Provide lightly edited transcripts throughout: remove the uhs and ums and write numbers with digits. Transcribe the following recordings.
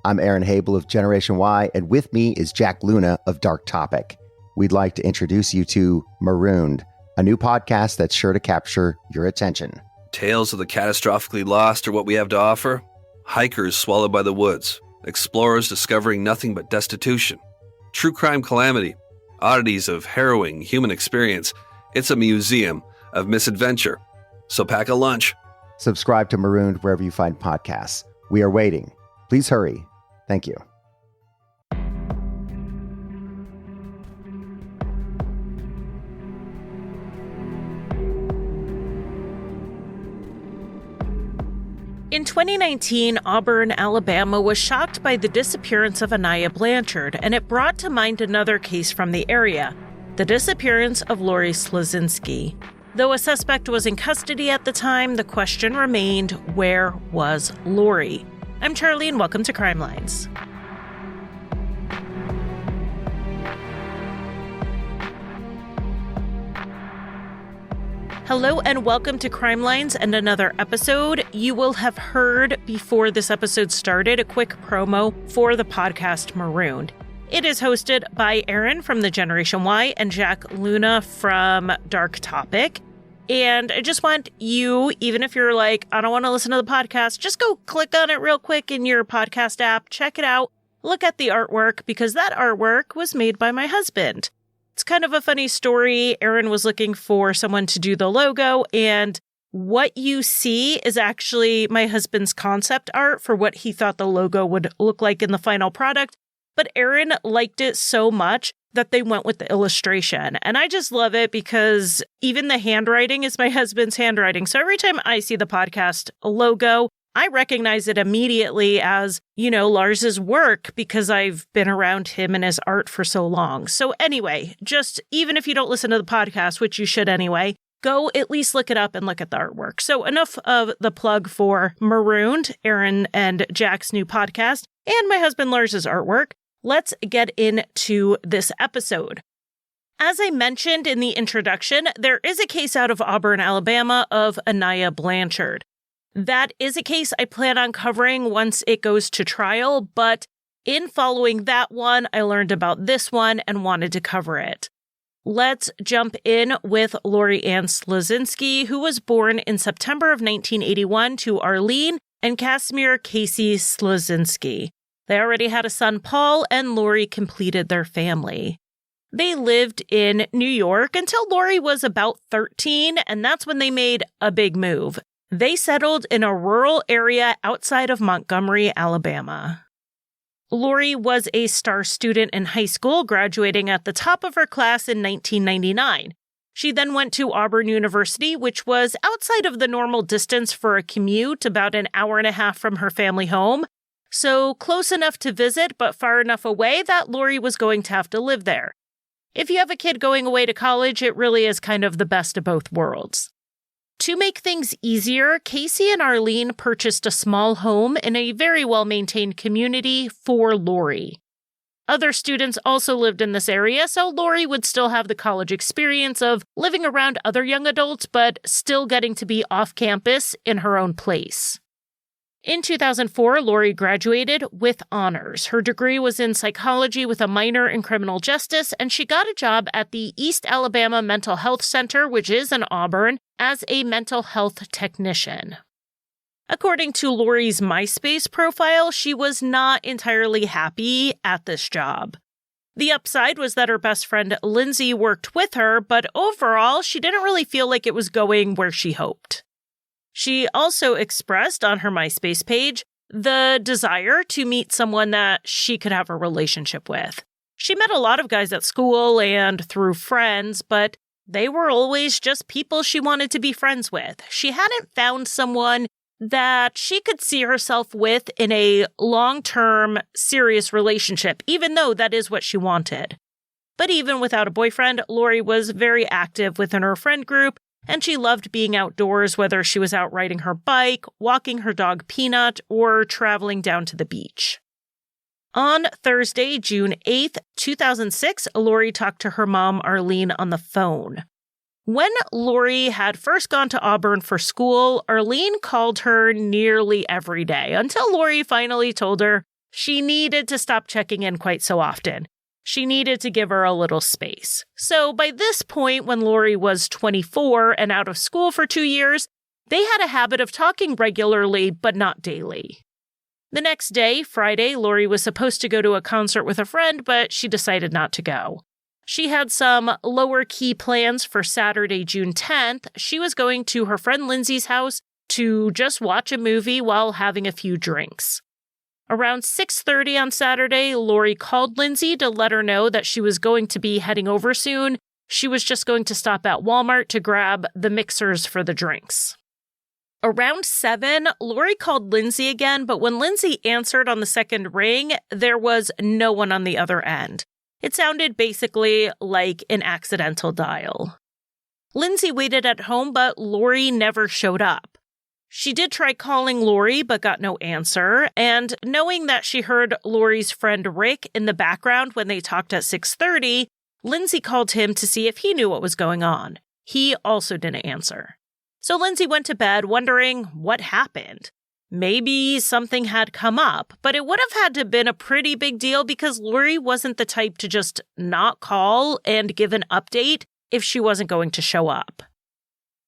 I'm Aaron Habel of Generation Y, and with me is Jack Luna of Dark Topic. We'd like to introduce you to Marooned, a new podcast that's sure to capture your attention. Tales of the catastrophically lost are what we have to offer. Hikers swallowed by the woods. Explorers discovering nothing but destitution. True crime calamity. Oddities of harrowing human experience. It's a museum of misadventure. So pack a lunch. Subscribe to Marooned wherever you find podcasts. We are waiting. Please hurry. Thank you. In 2019, Auburn, Alabama was shocked by the disappearance of Aniah Blanchard, and it brought to mind another case from the area, the disappearance of Lori Slesinski. Though a suspect was in custody at the time, the question remained, where was Lori? I'm Charlie, and welcome to Crimelines. Hello and welcome to Crimelines and another episode. You will have heard before this episode started a quick promo for the podcast Marooned. It is hosted by Aaron from the Generation Y and Jack Luna from Dark Topic. And I just want you, even if you're like, I don't want to listen to the podcast, just go click on it real quick in your podcast app, check it out, look at the artwork, because that artwork was made by my husband. It's kind of a funny story. Aaron was looking for someone to do the logo, and what you see is actually my husband's concept art for what he thought the logo would look like in the final product. But Aaron liked it so much that they went with the illustration. And I just love it because even the handwriting is my husband's handwriting. So every time I see the podcast logo, I recognize it immediately as, Lars's work because I've been around him and his art for so long. So anyway, just even if you don't listen to the podcast, which you should anyway, go at least look it up and look at the artwork. So enough of the plug for Marooned, Aaron and Jack's new podcast, and my husband Lars's artwork. Let's get into this episode. As I mentioned in the introduction, there is a case out of Auburn, Alabama of Aniah Blanchard. That is a case I plan on covering once it goes to trial, but in following that one, I learned about this one and wanted to cover it. Let's jump in with Lori Ann Slesinski, who was born in September of 1981 to Arlene and Casimir Casey Slesinski. They already had a son, Paul, and Lori completed their family. They lived in New York until Lori was about 13, and that's when they made a big move. They settled in a rural area outside of Montgomery, Alabama. Lori was a star student in high school, graduating at the top of her class in 1999. She then went to Auburn University, which was outside of the normal distance for a commute, about an hour and a half from her family home. So close enough to visit, but far enough away that Lori was going to have to live there. If you have a kid going away to college, it really is kind of the best of both worlds. To make things easier, Casey and Arlene purchased a small home in a very well-maintained community for Lori. Other students also lived in this area, so Lori would still have the college experience of living around other young adults, but still getting to be off campus in her own place. In 2004, Lori graduated with honors. Her degree was in psychology with a minor in criminal justice, and she got a job at the East Alabama Mental Health Center, which is in Auburn, as a mental health technician. According to Lori's MySpace profile, she was not entirely happy at this job. The upside was that her best friend Lindsay worked with her, but overall, she didn't really feel like it was going where she hoped. She also expressed on her MySpace page the desire to meet someone that she could have a relationship with. She met a lot of guys at school and through friends, but they were always just people she wanted to be friends with. She hadn't found someone that she could see herself with in a long-term, serious relationship, even though that is what she wanted. But even without a boyfriend, Lori was very active within her friend group, and she loved being outdoors, whether she was out riding her bike, walking her dog Peanut, or traveling down to the beach. On Thursday, June 8th, 2006, Lori talked to her mom, Arlene, on the phone. When Lori had first gone to Auburn for school, Arlene called her nearly every day until Lori finally told her She needed to stop checking in quite so often. She needed to give her a little space. So by this point, when Lori was 24 and out of school for 2 years, they had a habit of talking regularly, but not daily. The next day, Friday, Lori was supposed to go to a concert with a friend, but she decided not to go. She had some lower-key plans for Saturday, June 10th. She was going to her friend Lindsay's house to just watch a movie while having a few drinks. Around 6:30 on Saturday, Lori called Lindsay to let her know that she was going to be heading over soon. She was just going to stop at Walmart to grab the mixers for the drinks. Around 7, Lori called Lindsay again, but when Lindsay answered on the second ring, there was no one on the other end. It sounded basically like an accidental dial. Lindsay waited at home, but Lori never showed up. She did try calling Lori, but got no answer, and knowing that she heard Lori's friend Rick in the background when they talked at 6:30, Lindsay called him to see if he knew what was going on. He also didn't answer. So Lindsay went to bed wondering what happened. Maybe something had come up, but it would have had to have been a pretty big deal because Lori wasn't the type to just not call and give an update if she wasn't going to show up.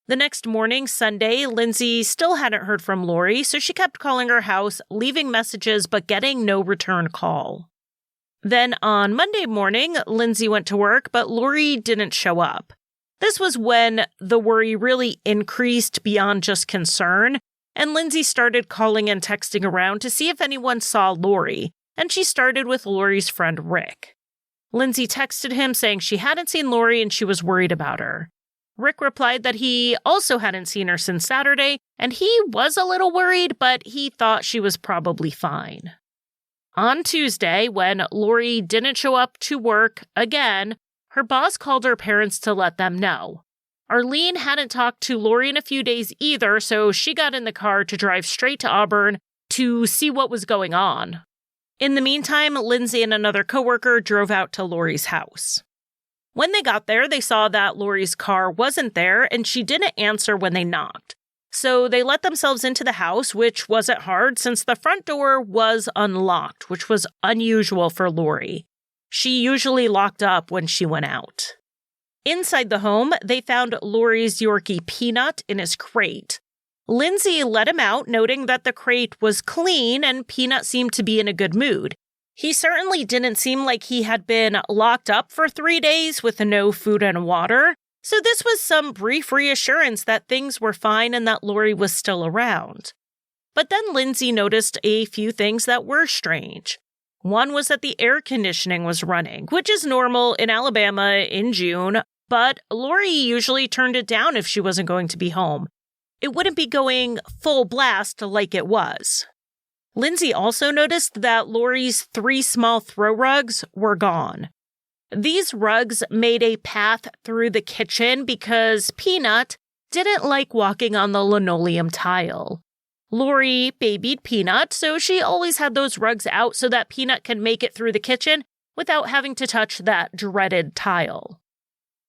The next morning, Sunday, Lindsay still hadn't heard from Lori, so she kept calling her house, leaving messages, but getting no return call. Then on Monday morning, Lindsay went to work, but Lori didn't show up. This was when the worry really increased beyond just concern, and Lindsay started calling and texting around to see if anyone saw Lori, and she started with Lori's friend Rick. Lindsay texted him saying she hadn't seen Lori and she was worried about her. Rick replied that he also hadn't seen her since Saturday, and he was a little worried, but he thought she was probably fine. On Tuesday, when Lori didn't show up to work again, her boss called her parents to let them know. Arlene hadn't talked to Lori in a few days either, so she got in the car to drive straight to Auburn to see what was going on. In the meantime, Lindsay and another coworker drove out to Lori's house. When they got there, they saw that Lori's car wasn't there and she didn't answer when they knocked. So they let themselves into the house, which wasn't hard since the front door was unlocked, which was unusual for Lori. She usually locked up when she went out. Inside the home, they found Lori's Yorkie Peanut in his crate. Lindsay let him out, noting that the crate was clean and Peanut seemed to be in a good mood. He certainly didn't seem like he had been locked up for 3 days with no food and water, so this was some brief reassurance that things were fine and that Lori was still around. But then Lindsay noticed a few things that were strange. One was that the air conditioning was running, which is normal in Alabama in June, but Lori usually turned it down if she wasn't going to be home. It wouldn't be going full blast like it was. Lindsay also noticed that Lori's 3 small throw rugs were gone. These rugs made a path through the kitchen because Peanut didn't like walking on the linoleum tile. Lori babied Peanut, so she always had those rugs out so that Peanut can make it through the kitchen without having to touch that dreaded tile.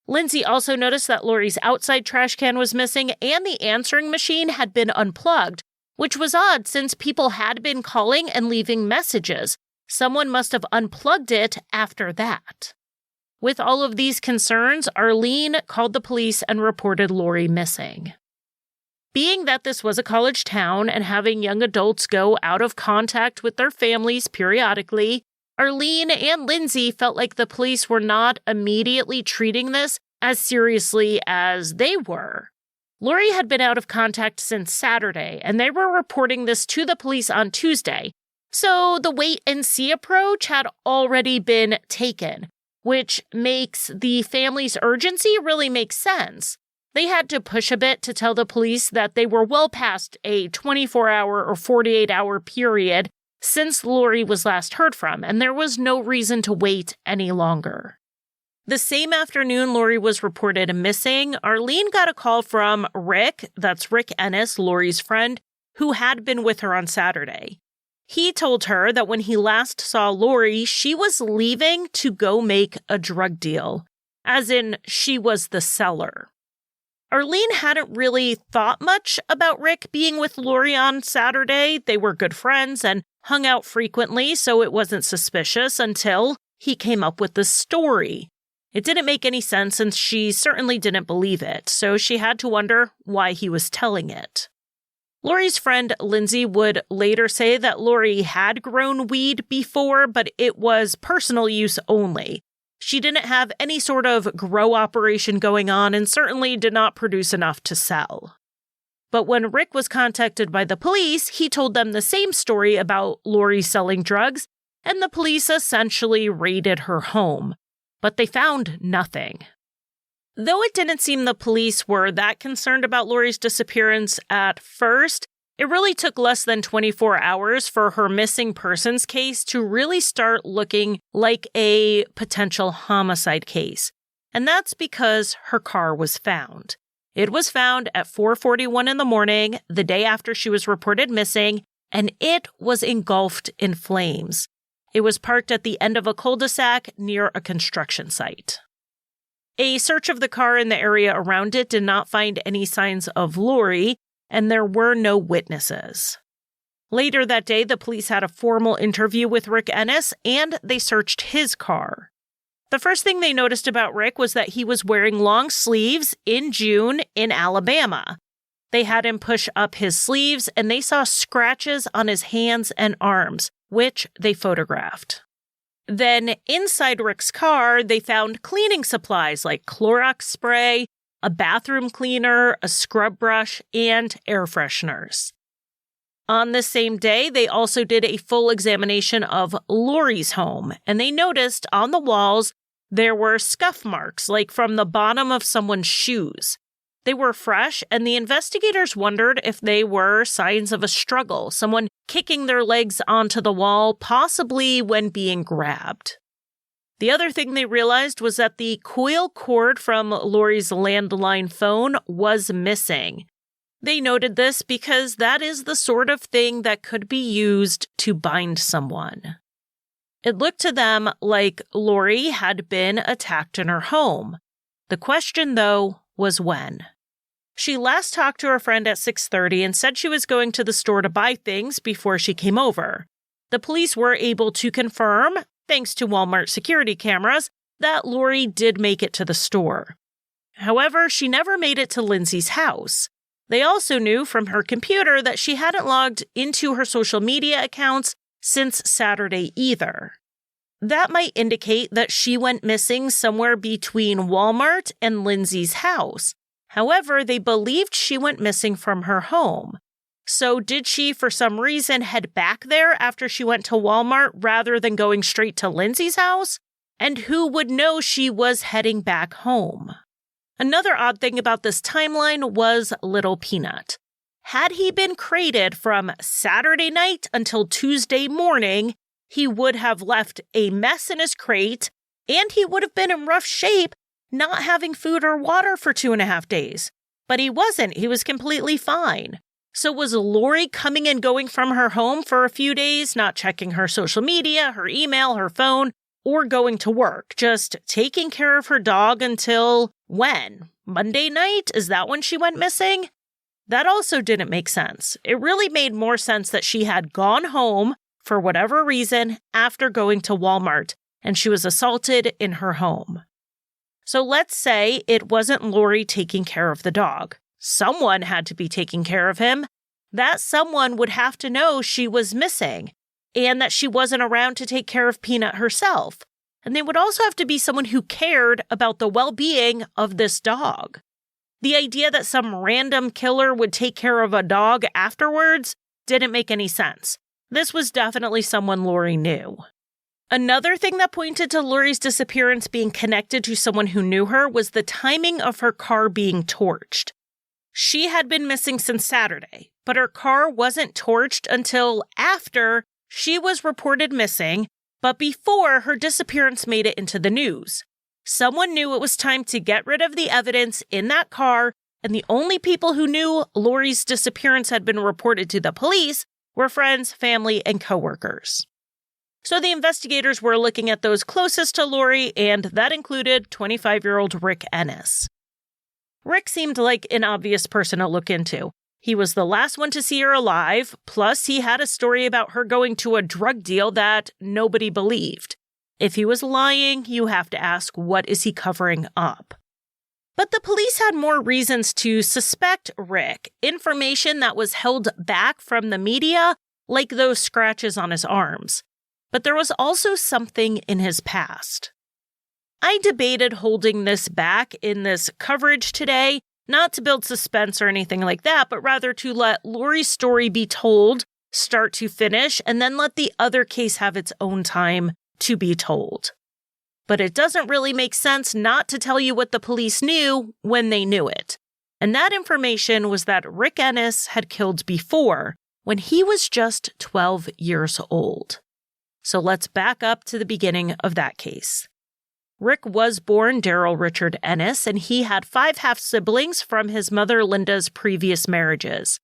Lindsay also noticed that Lori's outside trash can was missing and the answering machine had been unplugged, which was odd since people had been calling and leaving messages. Someone must have unplugged it after that. With all of these concerns, Arlene called the police and reported Lori missing. Being that this was a college town and having young adults go out of contact with their families periodically, Arlene and Lindsay felt like the police were not immediately treating this as seriously as they were. Lori had been out of contact since Saturday, and they were reporting this to the police on Tuesday, so the wait-and-see approach had already been taken, which makes the family's urgency really make sense. They had to push a bit to tell the police that they were well past a 24-hour or 48-hour period since Lori was last heard from, and there was no reason to wait any longer. The same afternoon Lori was reported missing, Arlene got a call from Rick, that's Rick Ennis, Lori's friend, who had been with her on Saturday. He told her that when he last saw Lori, she was leaving to go make a drug deal, as in she was the seller. Arlene hadn't really thought much about Rick being with Lori on Saturday. They were good friends and hung out frequently, so it wasn't suspicious until he came up with this story. It didn't make any sense, and she certainly didn't believe it, so she had to wonder why he was telling it. Lori's friend Lindsay would later say that Lori had grown weed before, but it was personal use only. She didn't have any sort of grow operation going on and certainly did not produce enough to sell. But when Rick was contacted by the police, he told them the same story about Lori selling drugs, and the police essentially raided her home. But they found nothing. Though it didn't seem the police were that concerned about Lori's disappearance at first, it really took less than 24 hours for her missing persons case to really start looking like a potential homicide case. And that's because her car was found. It was found at 4:41 in the morning, the day after she was reported missing, and it was engulfed in flames. It was parked at the end of a cul-de-sac near a construction site. A search of the car in the area around it did not find any signs of Lori, and there were no witnesses. Later that day, the police had a formal interview with Rick Ennis, and they searched his car. The first thing they noticed about Rick was that he was wearing long sleeves in June in Alabama. They had him push up his sleeves, and they saw scratches on his hands and arms, which they photographed. Then inside Rick's car, they found cleaning supplies like Clorox spray, a bathroom cleaner, a scrub brush, and air fresheners. On the same day, they also did a full examination of Lori's home, and they noticed on the walls there were scuff marks, like from the bottom of someone's shoes. They were fresh, and the investigators wondered if they were signs of a struggle, someone kicking their legs onto the wall, possibly when being grabbed. The other thing they realized was that the coil cord from Lori's landline phone was missing. They noted this because that is the sort of thing that could be used to bind someone. It looked to them like Lori had been attacked in her home. The question, though, was when. She last talked to her friend at 6:30 and said she was going to the store to buy things before she came over. The police were able to confirm, thanks to Walmart security cameras, that Lori did make it to the store. However, she never made it to Lindsay's house. They also knew from her computer that she hadn't logged into her social media accounts since Saturday either. That might indicate that she went missing somewhere between Walmart and Lindsay's house. However, they believed she went missing from her home. So did she, for some reason, head back there after she went to Walmart rather than going straight to Lindsay's house? And who would know she was heading back home? Another odd thing about this timeline was Little Peanut. Had he been crated from Saturday night until Tuesday morning, he would have left a mess in his crate, and he would have been in rough shape, not having food or water for 2.5 days. But he wasn't. He was completely fine. So was Lori coming and going from her home for a few days, not checking her social media, her email, her phone, or going to work, just taking care of her dog until when? Monday night? Is that when she went missing? That also didn't make sense. It really made more sense that she had gone home for whatever reason after going to Walmart, and she was assaulted in her home. So let's say it wasn't Lori taking care of the dog. Someone had to be taking care of him. That someone would have to know she was missing and that she wasn't around to take care of Peanut herself. And they would also have to be someone who cared about the well-being of this dog. The idea that some random killer would take care of a dog afterwards didn't make any sense. This was definitely someone Lori knew. Another thing that pointed to Lori's disappearance being connected to someone who knew her was the timing of her car being torched. She had been missing since Saturday, but her car wasn't torched until after she was reported missing, but before her disappearance made it into the news. Someone knew it was time to get rid of the evidence in that car, and the only people who knew Lori's disappearance had been reported to the police were friends, family, and coworkers. So the investigators were looking at those closest to Lori, and that included 25-year-old Rick Ennis. Rick seemed like an obvious person to look into. He was the last one to see her alive, plus he had a story about her going to a drug deal that nobody believed. If he was lying, you have to ask, what is he covering up? But the police had more reasons to suspect Rick, information that was held back from the media, like those scratches on his arms. But there was also something in his past. I debated holding this back in this coverage today, not to build suspense or anything like that, but rather to let Lori's story be told, start to finish, and then let the other case have its own time to be told. But it doesn't really make sense not to tell you what the police knew when they knew it. And that information was that Rick Ennis had killed before, when he was just 12 years old. So let's back up to the beginning of that case. Rick was born Darrell Richard Ennis, and he had 5 half-siblings from his mother Linda's previous marriages.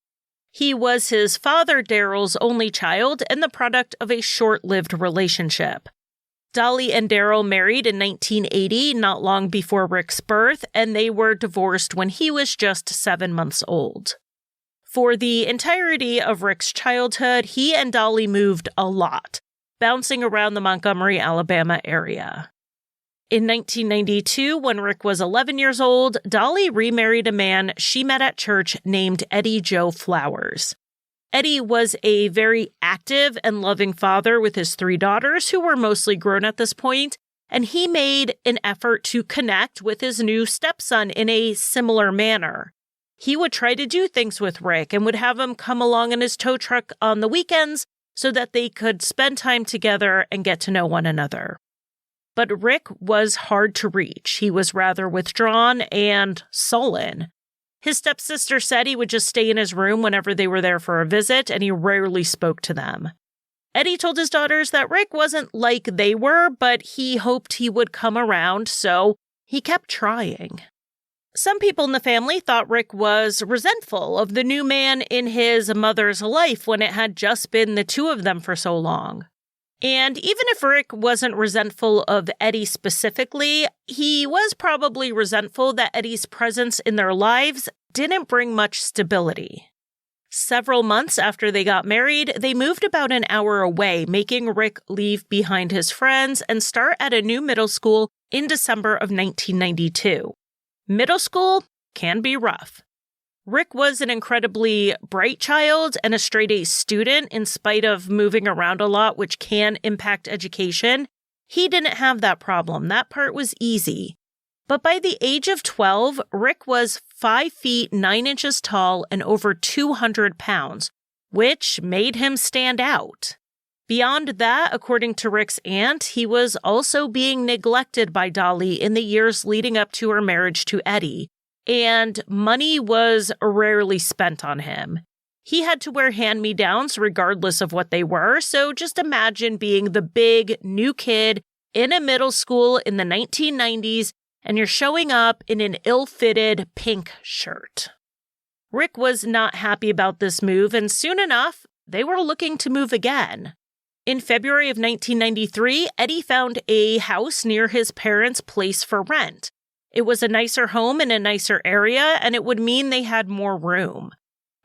He was his father Darrell's only child and the product of a short-lived relationship. Dolly and Darrell married in 1980, not long before Rick's birth, and they were divorced when he was just 7 months old. For the entirety of Rick's childhood, he and Dolly moved a lot, bouncing around the Montgomery, Alabama area. In 1992, when Rick was 11 years old, Dolly remarried a man she met at church named Eddie Joe Flowers. Eddie was a very active and loving father with his 3 daughters, who were mostly grown at this point, and he made an effort to connect with his new stepson in a similar manner. He would try to do things with Rick and would have him come along in his tow truck on the weekends so that they could spend time together and get to know one another. But Rick was hard to reach. He was rather withdrawn and sullen. His stepsister said he would just stay in his room whenever they were there for a visit, and he rarely spoke to them. Eddie told his daughters that Rick wasn't like they were, but he hoped he would come around, so he kept trying. Some people in the family thought Rick was resentful of the new man in his mother's life when it had just been the 2 of them for so long. And even if Rick wasn't resentful of Eddie specifically, he was probably resentful that Eddie's presence in their lives didn't bring much stability. Several months after they got married, they moved about an hour away, making Rick leave behind his friends and start at a new middle school in December of 1992. Middle school can be rough. Rick was an incredibly bright child and a straight-A student in spite of moving around a lot, which can impact education. He didn't have that problem. That part was easy. But by the age of 12, Rick was 5 feet 9 inches tall and over 200 pounds, which made him stand out. Beyond that, according to Rick's aunt, he was also being neglected by Dolly in the years leading up to her marriage to Eddie. And money was rarely spent on him. He had to wear hand-me-downs regardless of what they were, so just imagine being the big, new kid in a middle school in the 1990s, and you're showing up in an ill-fitted pink shirt. Rick was not happy about this move, and soon enough, they were looking to move again. In February of 1993, Eddie found a house near his parents' place for rent. It was a nicer home in a nicer area, and it would mean they had more room.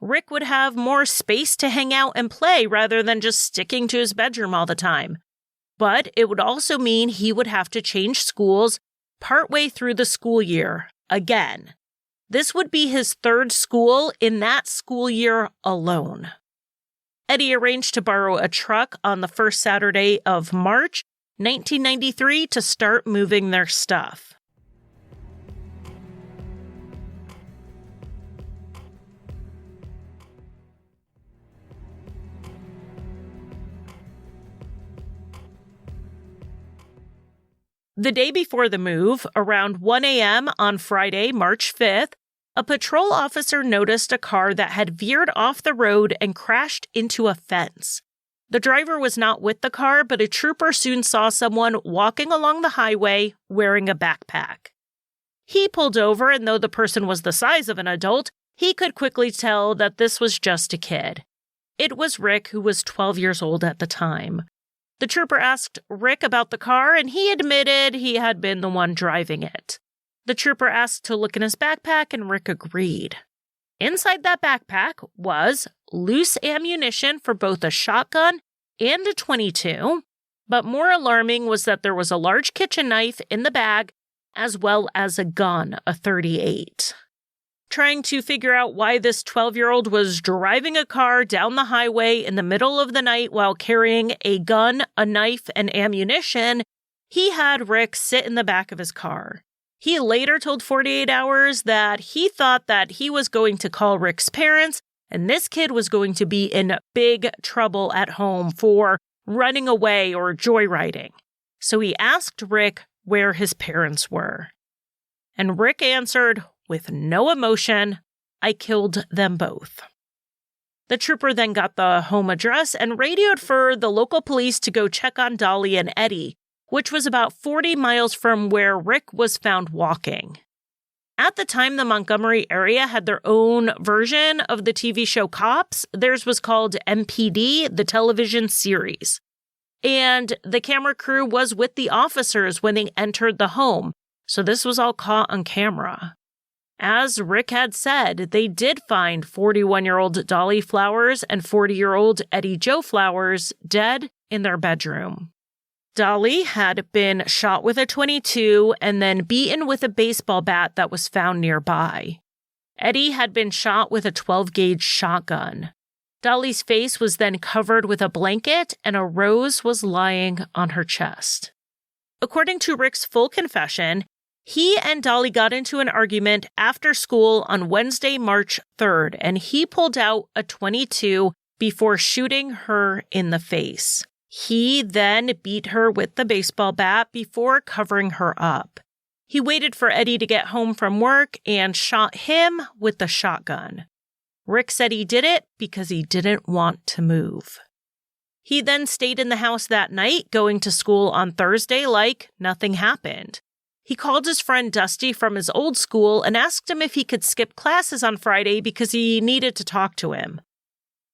Rick would have more space to hang out and play rather than just sticking to his bedroom all the time. But it would also mean he would have to change schools partway through the school year again. This would be his 3rd school in that school year alone. Eddie arranged to borrow a truck on the first Saturday of March, 1993, to start moving their stuff. The day before the move, around 1 a.m. on Friday, March 5th, a patrol officer noticed a car that had veered off the road and crashed into a fence. The driver was not with the car, but a trooper soon saw someone walking along the highway wearing a backpack. He pulled over, and though the person was the size of an adult, he could quickly tell that this was just a kid. It was Rick, who was 12 years old at the time. The trooper asked Rick about the car, and he admitted he had been the one driving it. The trooper asked to look in his backpack, and Rick agreed. Inside that backpack was loose ammunition for both a shotgun and a .22, but more alarming was that there was a large kitchen knife in the bag, as well as a gun, a .38. Trying to figure out why this 12-year-old was driving a car down the highway in the middle of the night while carrying a gun, a knife, and ammunition, he had Rick sit in the back of his car. He later told 48 Hours that he thought that he was going to call Rick's parents, and this kid was going to be in big trouble at home for running away or joyriding. So he asked Rick where his parents were. And Rick answered, with no emotion, "I killed them both." The trooper then got the home address and radioed for the local police to go check on Dolly and Eddie, which was about 40 miles from where Rick was found walking. At the time, the Montgomery area had their own version of the TV show Cops. Theirs was called MPD, the television series. And the camera crew was with the officers when they entered the home, so this was all caught on camera. As Rick had said, they did find 41-year-old Dolly Flowers and 40-year-old Eddie Joe Flowers dead in their bedroom. Dolly had been shot with a .22 and then beaten with a baseball bat that was found nearby. Eddie had been shot with a 12-gauge shotgun. Dolly's face was then covered with a blanket and a rose was lying on her chest. According to Rick's full confession, he and Dolly got into an argument after school on Wednesday, March 3rd, and he pulled out a .22 before shooting her in the face. He then beat her with the baseball bat before covering her up. He waited for Eddie to get home from work and shot him with the shotgun. Rick said he did it because he didn't want to move. He then stayed in the house that night, going to school on Thursday like nothing happened. He called his friend Dusty from his old school and asked him if he could skip classes on Friday because he needed to talk to him.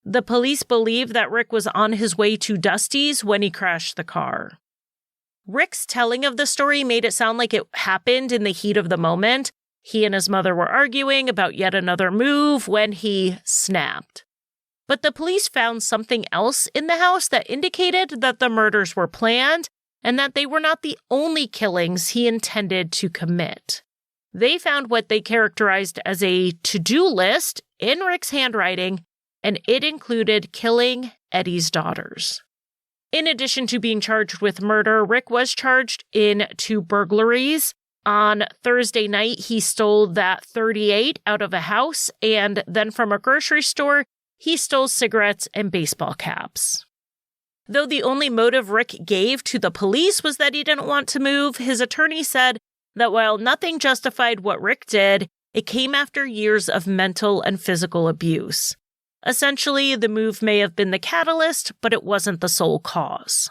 The police believe that Rick was on his way to Dusty's when he crashed the car. Rick's telling of the story made it sound like it happened in the heat of the moment. He and his mother were arguing about yet another move when he snapped. But the police found something else in the house that indicated that the murders were planned and that they were not the only killings he intended to commit. They found what they characterized as a to-do list in Rick's handwriting, and it included killing Eddie's daughters. In addition to being charged with murder, Rick was charged in 2 burglaries. On Thursday night, he stole that .38 out of a house, and then from a grocery store, he stole cigarettes and baseball caps. Though the only motive Rick gave to the police was that he didn't want to move, his attorney said that while nothing justified what Rick did, it came after years of mental and physical abuse. Essentially, the move may have been the catalyst, but it wasn't the sole cause.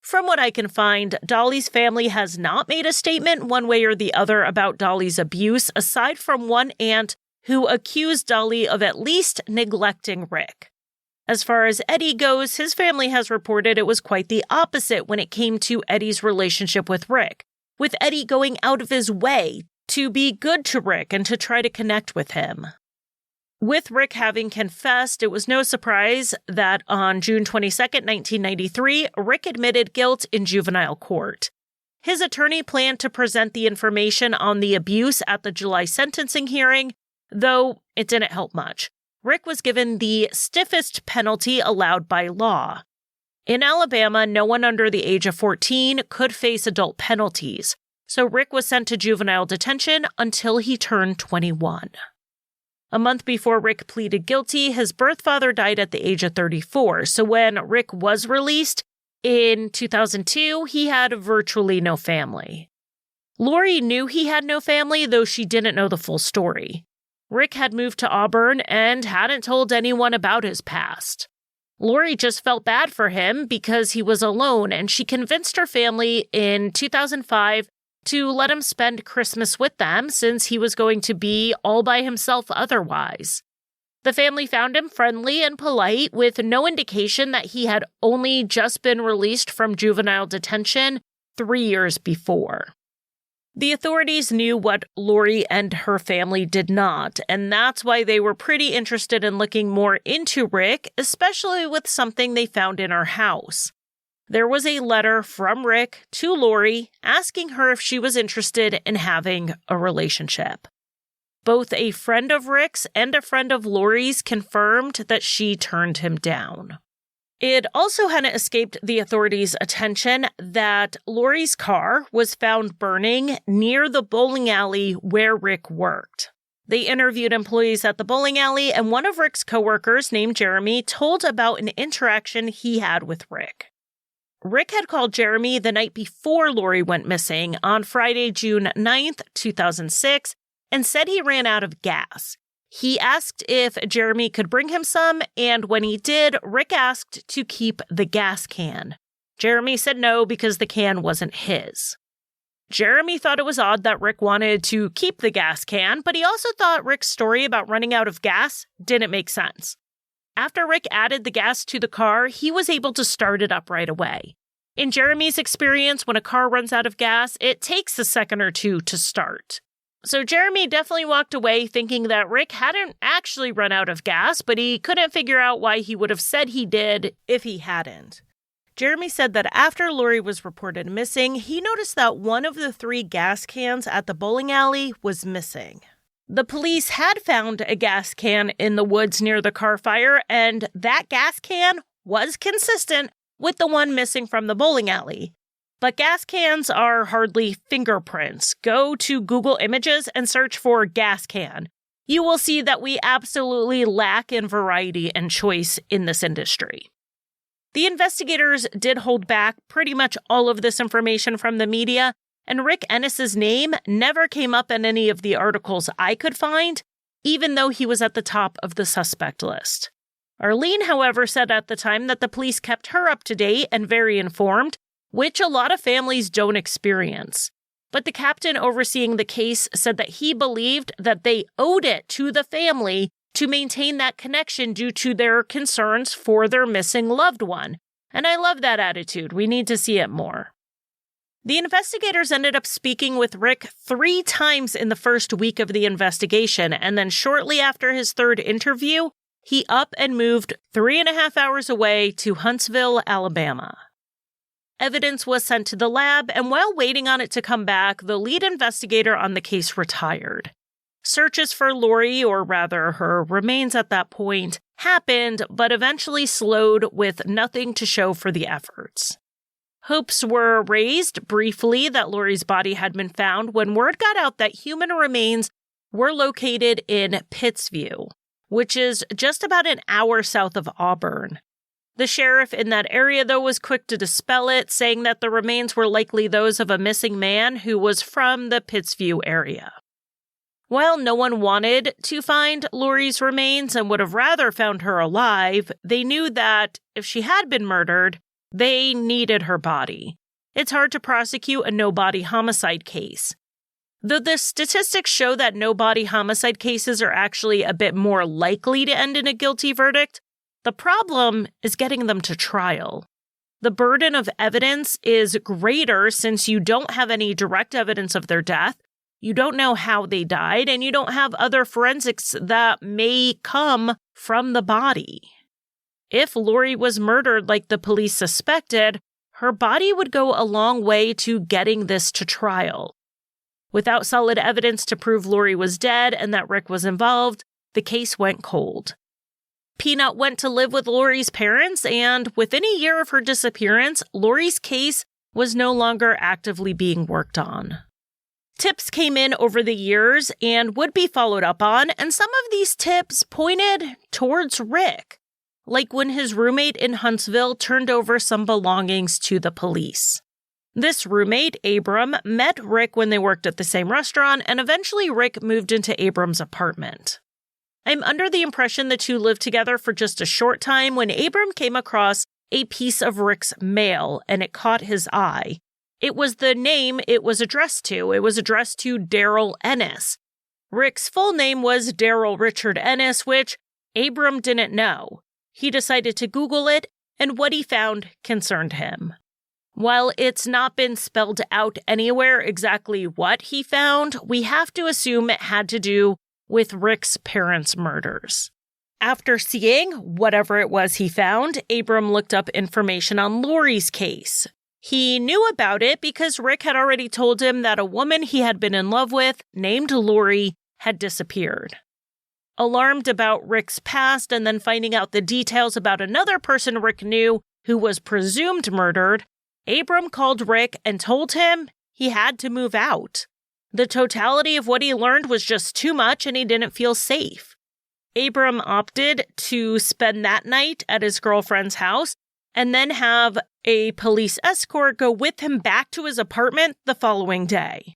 From what I can find, Dolly's family has not made a statement one way or the other about Dolly's abuse, aside from one aunt who accused Dolly of at least neglecting Rick. As far as Eddie goes, his family has reported it was quite the opposite when it came to Eddie's relationship with Rick, with Eddie going out of his way to be good to Rick and to try to connect with him. With Rick having confessed, it was no surprise that on June 22, 1993, Rick admitted guilt in juvenile court. His attorney planned to present the information on the abuse at the July sentencing hearing, though it didn't help much. Rick was given the stiffest penalty allowed by law. In Alabama, no one under the age of 14 could face adult penalties, so Rick was sent to juvenile detention until he turned 21. A month before Rick pleaded guilty, his birth father died at the age of 34, so when Rick was released in 2002, he had virtually no family. Lori knew he had no family, though she didn't know the full story. Rick had moved to Auburn and hadn't told anyone about his past. Lori just felt bad for him because he was alone, and she convinced her family in 2005 to let him spend Christmas with them since he was going to be all by himself otherwise. The family found him friendly and polite, with no indication that he had only just been released from juvenile detention 3 years before. The authorities knew what Lori and her family did not, and that's why they were pretty interested in looking more into Rick, especially with something they found in her house. There was a letter from Rick to Lori asking her if she was interested in having a relationship. Both a friend of Rick's and a friend of Lori's confirmed that she turned him down. It also hadn't escaped the authorities' attention that Lori's car was found burning near the bowling alley where Rick worked. They interviewed employees at the bowling alley, and one of Rick's coworkers, named Jeremy, told about an interaction he had with Rick. Rick had called Jeremy the night before Lori went missing on Friday, June 9th, 2006, and said he ran out of gas. He asked if Jeremy could bring him some, and when he did, Rick asked to keep the gas can. Jeremy said no because the can wasn't his. Jeremy thought it was odd that Rick wanted to keep the gas can, but he also thought Rick's story about running out of gas didn't make sense. After Rick added the gas to the car, he was able to start it up right away. In Jeremy's experience, when a car runs out of gas, it takes a second or two to start. So Jeremy definitely walked away thinking that Rick hadn't actually run out of gas, but he couldn't figure out why he would have said he did if he hadn't. Jeremy said that after Lori was reported missing, he noticed that one of the 3 gas cans at the bowling alley was missing. The police had found a gas can in the woods near the car fire, and that gas can was consistent with the one missing from the bowling alley. But gas cans are hardly fingerprints. Go to Google Images and search for gas can. You will see that we absolutely lack in variety and choice in this industry. The investigators did hold back pretty much all of this information from the media, and Rick Ennis's name never came up in any of the articles I could find, even though he was at the top of the suspect list. Arlene, however, said at the time that the police kept her up to date and very informed, which a lot of families don't experience. But the captain overseeing the case said that he believed that they owed it to the family to maintain that connection due to their concerns for their missing loved one. And I love that attitude. We need to see it more. The investigators ended up speaking with Rick 3 times in the first week of the investigation, and then shortly after his 3rd interview, he up and moved 3.5 hours away to Huntsville, Alabama. Evidence was sent to the lab, and while waiting on it to come back, the lead investigator on the case retired. Searches for Lori, or rather her remains at that point, happened, but eventually slowed with nothing to show for the efforts. Hopes were raised briefly that Lori's body had been found when word got out that human remains were located in Pittsview, which is just about an hour south of Auburn. The sheriff in that area, though, was quick to dispel it, saying that the remains were likely those of a missing man who was from the Pittsview area. While no one wanted to find Lori's remains and would have rather found her alive, they knew that if she had been murdered, they needed her body. It's hard to prosecute a no-body homicide case. Though the statistics show that no-body homicide cases are actually a bit more likely to end in a guilty verdict, the problem is getting them to trial. The burden of evidence is greater since you don't have any direct evidence of their death, you don't know how they died, and you don't have other forensics that may come from the body. If Lori was murdered like the police suspected, her body would go a long way to getting this to trial. Without solid evidence to prove Lori was dead and that Rick was involved, the case went cold. Peanut went to live with Lori's parents, and within a year of her disappearance, Lori's case was no longer actively being worked on. Tips came in over the years and would be followed up on, and some of these tips pointed towards Rick, like when his roommate in Huntsville turned over some belongings to the police. This roommate, Abram, met Rick when they worked at the same restaurant, and eventually Rick moved into Abram's apartment. I'm under the impression the two lived together for just a short time when Abram came across a piece of Rick's mail, and it caught his eye. It was the name it was addressed to. It was addressed to Daryl Ennis. Rick's full name was Daryl Richard Ennis, which Abram didn't know. He decided to Google it, and what he found concerned him. While it's not been spelled out anywhere exactly what he found, we have to assume it had to do with Rick's parents' murders. After seeing whatever it was he found, Abram looked up information on Lori's case. He knew about it because Rick had already told him that a woman he had been in love with, named Lori, had disappeared. Alarmed about Rick's past and then finding out the details about another person Rick knew who was presumed murdered, Abram called Rick and told him he had to move out. The totality of what he learned was just too much and he didn't feel safe. Abram opted to spend that night at his girlfriend's house and then have a police escort go with him back to his apartment the following day.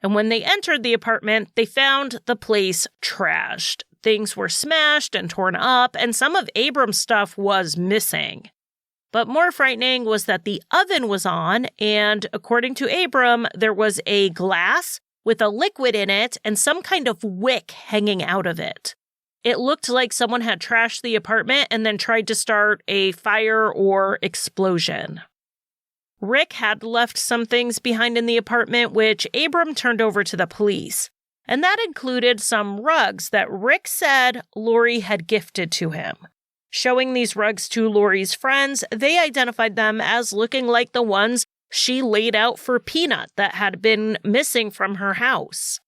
And when they entered the apartment, they found the place trashed. Things were smashed and torn up, and some of Abram's stuff was missing. But more frightening was that the oven was on, and according to Abram, there was a glass with a liquid in it and some kind of wick hanging out of it. It looked like someone had trashed the apartment and then tried to start a fire or explosion. Rick had left some things behind in the apartment, which Abram turned over to the police. And that included some rugs that Rick said Lori had gifted to him. Showing these rugs to Lori's friends, they identified them as looking like the ones she laid out for Peanut that had been missing from her house.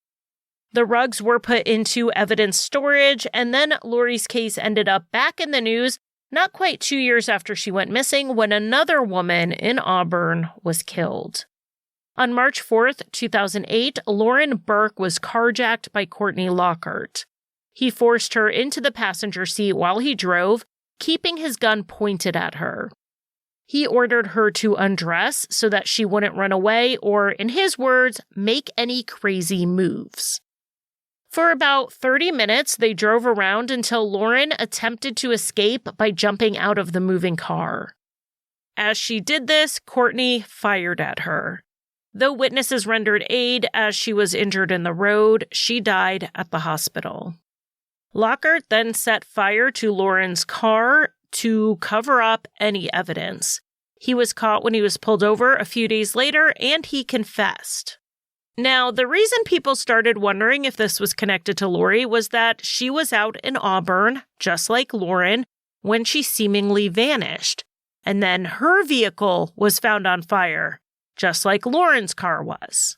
The rugs were put into evidence storage, and then Lori's case ended up back in the news not quite 2 years after she went missing when another woman in Auburn was killed. On March 4th, 2008, Lauren Burke was carjacked by Courtney Lockhart. He forced her into the passenger seat while he drove, keeping his gun pointed at her. He ordered her to undress so that she wouldn't run away or, in his words, make any crazy moves. For about 30 minutes, they drove around until Lauren attempted to escape by jumping out of the moving car. As she did this, Courtney fired at her. Though witnesses rendered aid as she was injured in the road, she died at the hospital. Lockhart then set fire to Lauren's car to cover up any evidence. He was caught when he was pulled over a few days later, and he confessed. Now, the reason people started wondering if this was connected to Lori was that she was out in Auburn, just like Lauren, when she seemingly vanished. And then her vehicle was found on fire, just like Lauren's car was.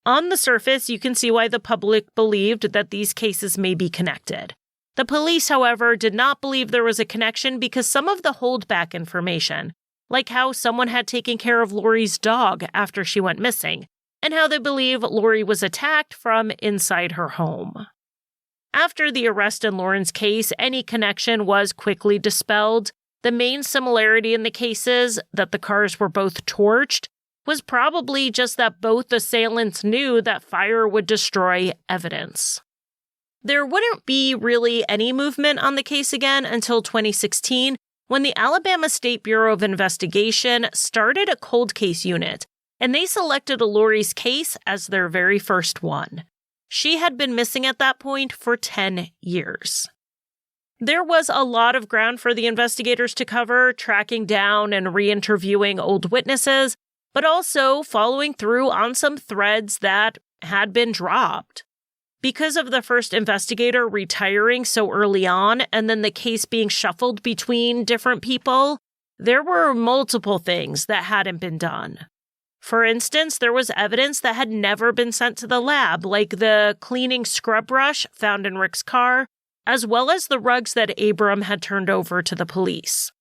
On the surface, you can see why the public believed that these cases may be connected. The police, however, did not believe there was a connection because some of the holdback information, like how someone had taken care of Lori's dog after she went missing, and how they believe Lori was attacked from inside her home. After the arrest in Lauren's case, any connection was quickly dispelled. The main similarity in the cases, that the cars were both torched, was probably just that both assailants knew that fire would destroy evidence. There wouldn't be really any movement on the case again until 2016, when the Alabama State Bureau of Investigation started a cold case unit, and they selected Lori's case as their very first one. She had been missing at that point for 10 years. There was a lot of ground for the investigators to cover, tracking down and re-interviewing old witnesses, but also following through on some threads that had been dropped. Because of the first investigator retiring so early on and then the case being shuffled between different people, there were multiple things that hadn't been done. For instance, there was evidence that had never been sent to the lab, like the cleaning scrub brush found in Rick's car, as well as the rugs that Abram had turned over to the police.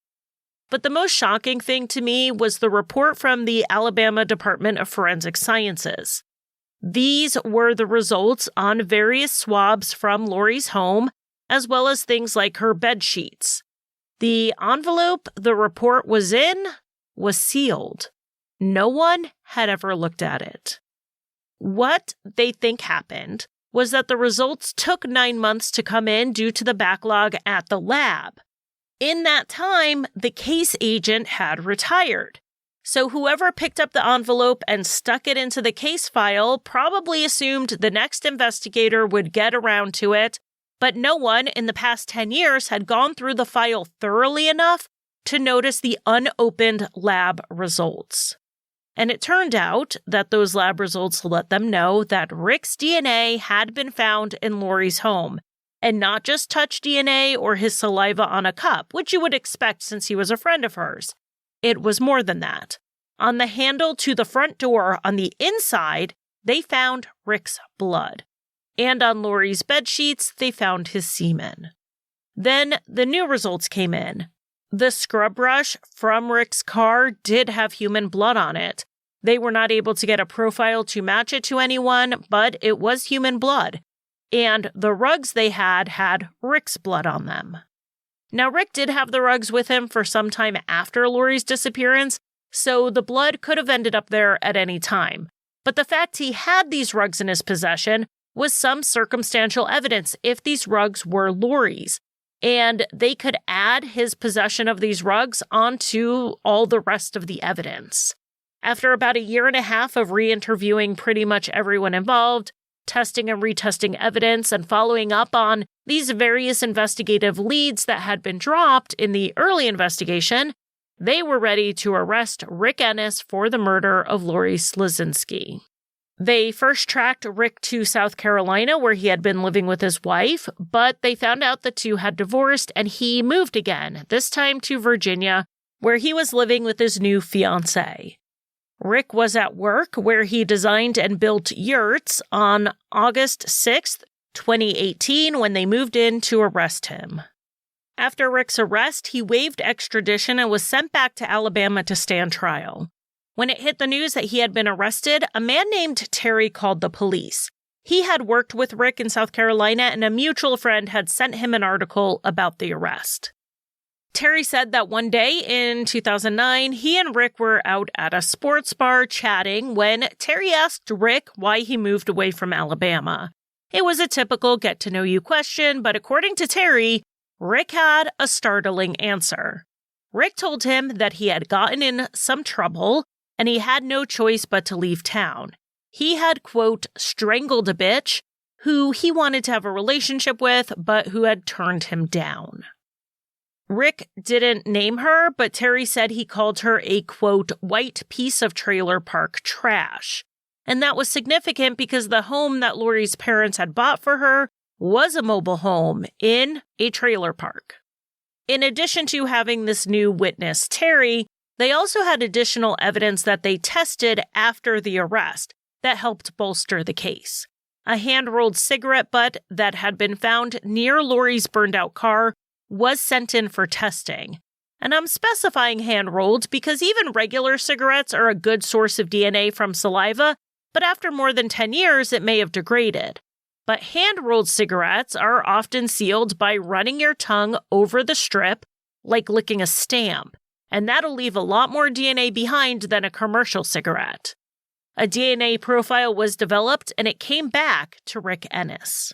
But the most shocking thing to me was the report from the Alabama Department of Forensic Sciences. These were the results on various swabs from Lori's home, as well as things like her bed sheets. The envelope the report was in was sealed. No one had ever looked at it. What they think happened was that the results took 9 months to come in due to the backlog at the lab. In that time, the case agent had retired. So whoever picked up the envelope and stuck it into the case file probably assumed the next investigator would get around to it, but no one in the past 10 years had gone through the file thoroughly enough to notice the unopened lab results. And it turned out that those lab results let them know that Rick's DNA had been found in Lori's home, and not just touch DNA or his saliva on a cup, which you would expect since he was a friend of hers. It was more than that. On the handle to the front door on the inside, they found Rick's blood. And on Lori's bedsheets, they found his semen. Then the new results came in. The scrub brush from Rick's car did have human blood on it. They were not able to get a profile to match it to anyone, but it was human blood. And the rugs they had Rick's blood on them. Now, Rick did have the rugs with him for some time after Lori's disappearance, so the blood could have ended up there at any time. But the fact he had these rugs in his possession was some circumstantial evidence if these rugs were Lori's. And they could add his possession of these rugs onto all the rest of the evidence. After about 1.5 years of re-interviewing pretty much everyone involved, testing and retesting evidence, and following up on these various investigative leads that had been dropped in the early investigation, they were ready to arrest Rick Ennis for the murder of Lori Slesinski. They first tracked Rick to South Carolina, where he had been living with his wife, but they found out the two had divorced and he moved again, this time to Virginia, where he was living with his new fiancée. Rick was at work where he designed and built yurts on August 6th, 2018, when they moved in to arrest him. After Rick's arrest, he waived extradition and was sent back to Alabama to stand trial. When it hit the news that he had been arrested, a man named Terry called the police. He had worked with Rick in South Carolina, and a mutual friend had sent him an article about the arrest. Terry said that one day in 2009, he and Rick were out at a sports bar chatting when Terry asked Rick why he moved away from Alabama. It was a typical get-to-know-you question, but according to Terry, Rick had a startling answer. Rick told him that he had gotten in some trouble and he had no choice but to leave town. He had, quote, strangled a bitch who he wanted to have a relationship with, but who had turned him down. Rick didn't name her, but Terry said he called her a, quote, white piece of trailer park trash. And that was significant because the home that Lori's parents had bought for her was a mobile home in a trailer park. In addition to having this new witness, Terry, they also had additional evidence that they tested after the arrest that helped bolster the case. A hand-rolled cigarette butt that had been found near Lori's burned-out car was sent in for testing. And I'm specifying hand-rolled because even regular cigarettes are a good source of DNA from saliva, but after more than 10 years, it may have degraded. But hand-rolled cigarettes are often sealed by running your tongue over the strip, like licking a stamp, and that'll leave a lot more DNA behind than a commercial cigarette. A DNA profile was developed, and it came back to Rick Ennis.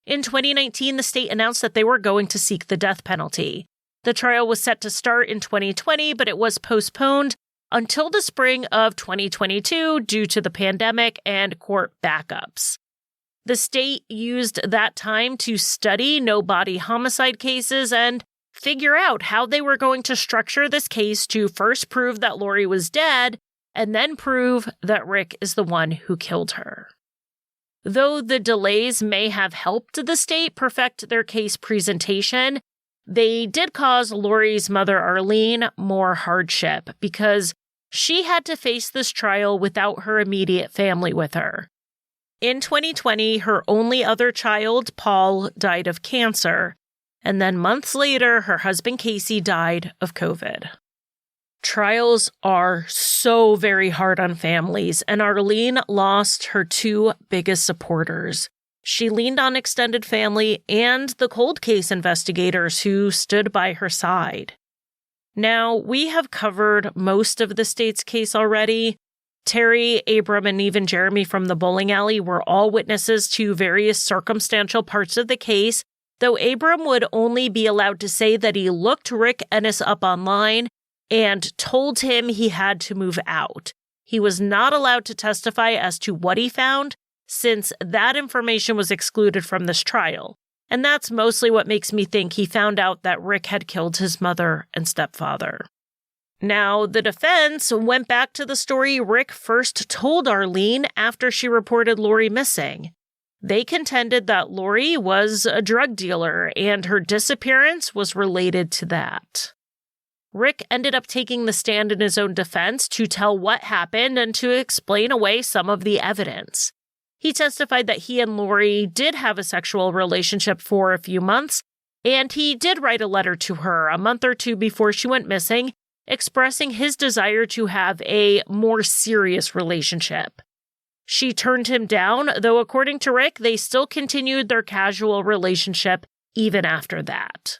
In 2019, the state announced that they were going to seek the death penalty. The trial was set to start in 2020, but it was postponed until the spring of 2022 due to the pandemic and court backups. The state used that time to study no-body homicide cases and figure out how they were going to structure this case to first prove that Lori was dead and then prove that Rick is the one who killed her. Though the delays may have helped the state perfect their case presentation, they did cause Lori's mother, Arlene, more hardship because she had to face this trial without her immediate family with her. In 2020, her only other child, Paul, died of cancer, and then months later, her husband, Casey, died of COVID. Trials are so very hard on families, and Arlene lost her two biggest supporters. She leaned on extended family and the cold case investigators who stood by her side. Now, we have covered most of the state's case already. Terry, Abram, and even Jeremy from the bowling alley were all witnesses to various circumstantial parts of the case, though Abram would only be allowed to say that he looked Rick Ennis up online and told him he had to move out. He was not allowed to testify as to what he found, since that information was excluded from this trial. And that's mostly what makes me think he found out that Rick had killed his mother and stepfather. Now, the defense went back to the story Rick first told Arlene after she reported Lori missing. They contended that Lori was a drug dealer and her disappearance was related to that. Rick ended up taking the stand in his own defense to tell what happened and to explain away some of the evidence. He testified that he and Lori did have a sexual relationship for a few months, and he did write a letter to her a month or two before she went missing, expressing his desire to have a more serious relationship. She turned him down, though according to Rick, they still continued their casual relationship even after that.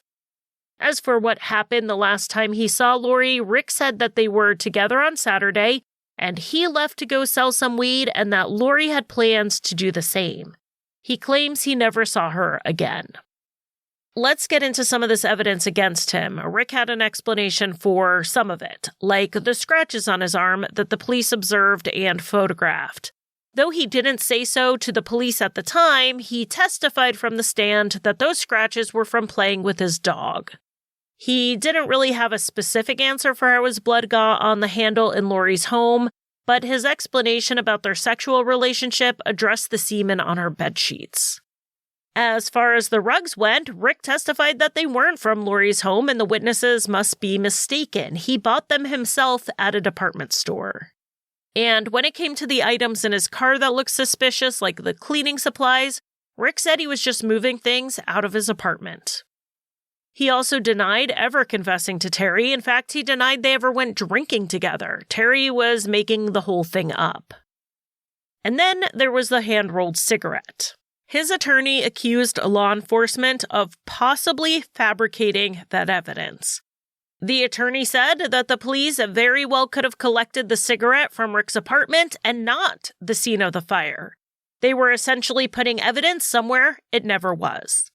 As for what happened the last time he saw Lori, Rick said that they were together on Saturday, and he left to go sell some weed and that Lori had plans to do the same. He claims he never saw her again. Let's get into some of this evidence against him. Rick had an explanation for some of it, like the scratches on his arm that the police observed and photographed. Though he didn't say so to the police at the time, he testified from the stand that those scratches were from playing with his dog. He didn't really have a specific answer for how his blood got on the handle in Lori's home, but his explanation about their sexual relationship addressed the semen on her bedsheets. As far as the rugs went, Rick testified that they weren't from Lori's home and the witnesses must be mistaken. He bought them himself at a department store. And when it came to the items in his car that looked suspicious, like the cleaning supplies, Rick said he was just moving things out of his apartment. He also denied ever confessing to Terry. In fact, he denied they ever went drinking together. Terry was making the whole thing up. And then there was the hand-rolled cigarette. His attorney accused law enforcement of possibly fabricating that evidence. The attorney said that the police very well could have collected the cigarette from Rick's apartment and not the scene of the fire. They were essentially putting evidence somewhere it never was.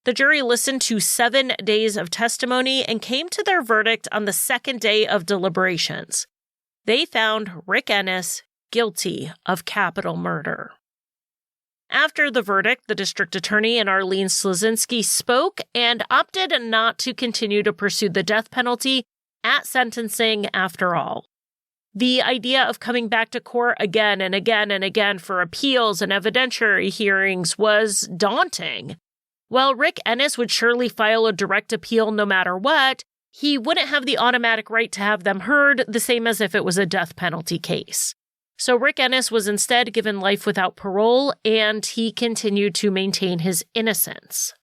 The jury listened to 7 days of testimony and came to their verdict on the second day of deliberations. They found Rick Ennis guilty of capital murder. After the verdict, the district attorney and Lori Slesinski spoke and opted not to continue to pursue the death penalty at sentencing after all. The idea of coming back to court again and again and again for appeals and evidentiary hearings was daunting. While Rick Ennis would surely file a direct appeal no matter what, he wouldn't have the automatic right to have them heard, the same as if it was a death penalty case. So Rick Ennis was instead given life without parole, and he continued to maintain his innocence.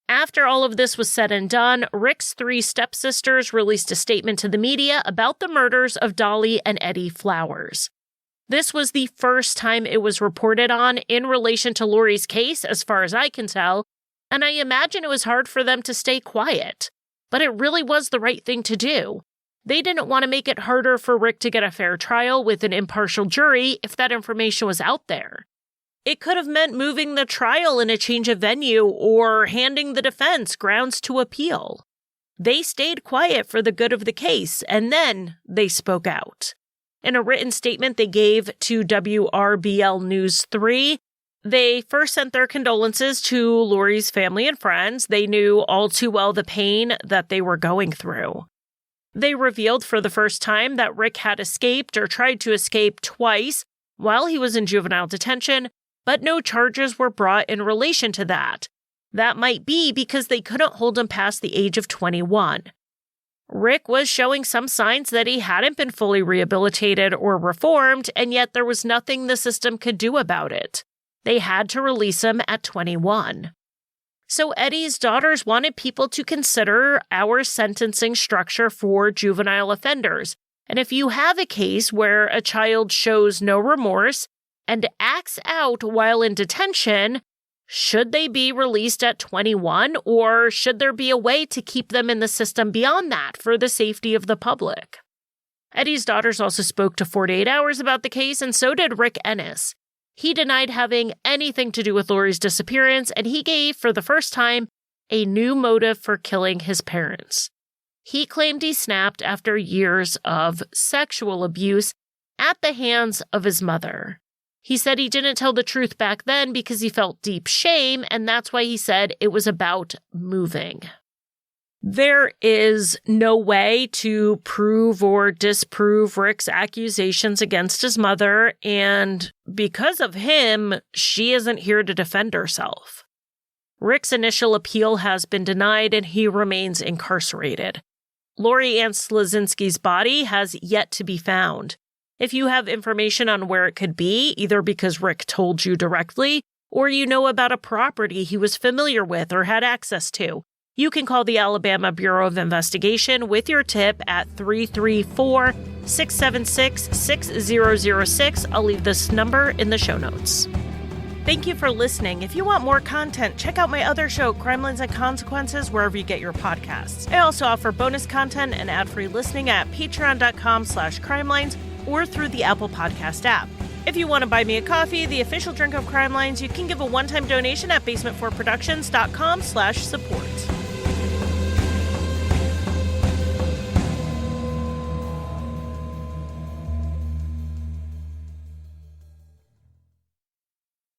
After all of this was said and done, Rick's 3 stepsisters released a statement to the media about the murders of Dolly and Eddie Flowers. This was the first time it was reported on in relation to Lori's case, as far as I can tell, and I imagine it was hard for them to stay quiet. But it really was the right thing to do. They didn't want to make it harder for Rick to get a fair trial with an impartial jury if that information was out there. It could have meant moving the trial in a change of venue or handing the defense grounds to appeal. They stayed quiet for the good of the case, and then they spoke out. In a written statement they gave to WRBL News 3, they first sent their condolences to Lori's family and friends. They knew all too well the pain that they were going through. They revealed for the first time that Rick had escaped or tried to escape twice while he was in juvenile detention, but no charges were brought in relation to that. That might be because they couldn't hold him past the age of 21. Rick was showing some signs that he hadn't been fully rehabilitated or reformed, and yet there was nothing the system could do about it. They had to release him at 21. So Eddie's daughters wanted people to consider our sentencing structure for juvenile offenders. And if you have a case where a child shows no remorse and acts out while in detention, should they be released at 21, or should there be a way to keep them in the system beyond that for the safety of the public? Eddie's daughters also spoke to 48 Hours about the case, and so did Rick Ennis. He denied having anything to do with Lori's disappearance, and he gave, for the first time, a new motive for killing his parents. He claimed he snapped after years of sexual abuse at the hands of his mother. He said he didn't tell the truth back then because he felt deep shame, and that's why he said it was about moving. There is no way to prove or disprove Rick's accusations against his mother, and because of him, she isn't here to defend herself. Rick's initial appeal has been denied, and he remains incarcerated. Lori Ann Slesinski's body has yet to be found. If you have information on where it could be, either because Rick told you directly, or you know about a property he was familiar with or had access to, you can call the Alabama Bureau of Investigation with your tip at 334-676-6006. I'll leave this number in the show notes. Thank you for listening. If you want more content, check out my other show, Crimelines and Consequences, wherever you get your podcasts. I also offer bonus content and ad-free listening at patreon.com/crimelines or through the Apple Podcast app. If you want to buy me a coffee, the official drink of Crimelines, you can give a one-time donation at basement4productions.com/support.